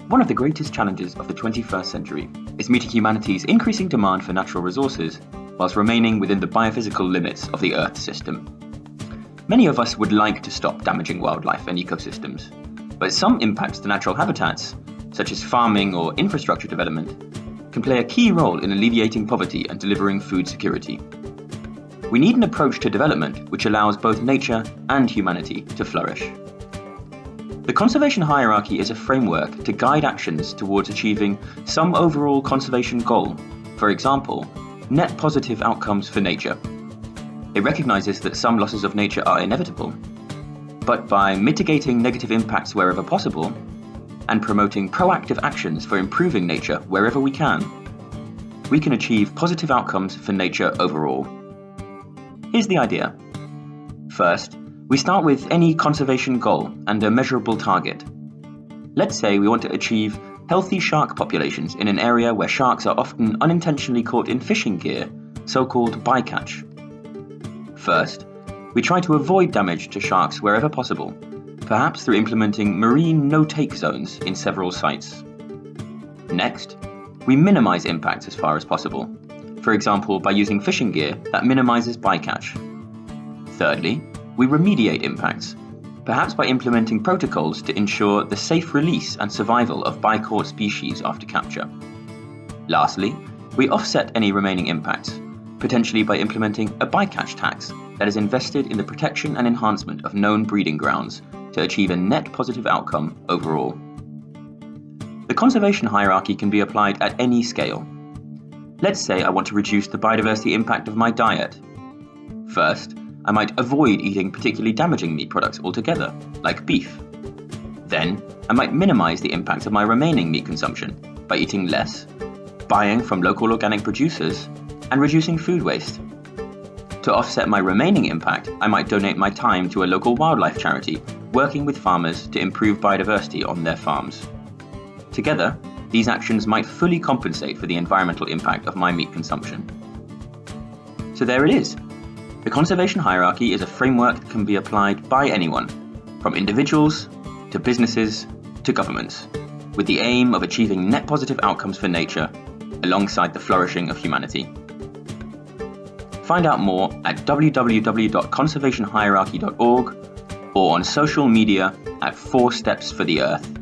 One of the greatest challenges of the 21st century is meeting humanity's increasing demand for natural resources whilst remaining within the biophysical limits of the Earth system. Many of us would like to stop damaging wildlife and ecosystems, but some impacts to natural habitats, such as farming or infrastructure development, can play a key role in alleviating poverty and delivering food security. We need an approach to development which allows both nature and humanity to flourish. The conservation hierarchy is a framework to guide actions towards achieving some overall conservation goal, for example, net positive outcomes for nature. It recognizes that some losses of nature are inevitable, but by mitigating negative impacts wherever possible and promoting proactive actions for improving nature wherever we can achieve positive outcomes for nature overall. Here's the idea. First, we start with any conservation goal and a measurable target. Let's say we want to achieve healthy shark populations in an area where sharks are often unintentionally caught in fishing gear, so-called bycatch. First, we try to avoid damage to sharks wherever possible, perhaps through implementing marine no-take zones in several sites. Next, we minimize impacts as far as possible, for example by using fishing gear that minimizes bycatch. Thirdly, we remediate impacts, perhaps by implementing protocols to ensure the safe release and survival of by-caught species after capture. Lastly, we offset any remaining impacts, potentially by implementing a bycatch tax that is invested in the protection and enhancement of known breeding grounds to achieve a net positive outcome overall. The conservation hierarchy can be applied at any scale. Let's say I want to reduce the biodiversity impact of my diet. First, I might avoid eating particularly damaging meat products altogether, like beef. Then, I might minimize the impact of my remaining meat consumption by eating less, buying from local organic producers, and reducing food waste. To offset my remaining impact, I might donate my time to a local wildlife charity, working with farmers to improve biodiversity on their farms. Together, these actions might fully compensate for the environmental impact of my meat consumption. So there it is. The conservation hierarchy is a framework that can be applied by anyone, from individuals to businesses to governments, with the aim of achieving net positive outcomes for nature alongside the flourishing of humanity. Find out more at www.conservationhierarchy.org or on social media at 4 Steps for the Earth.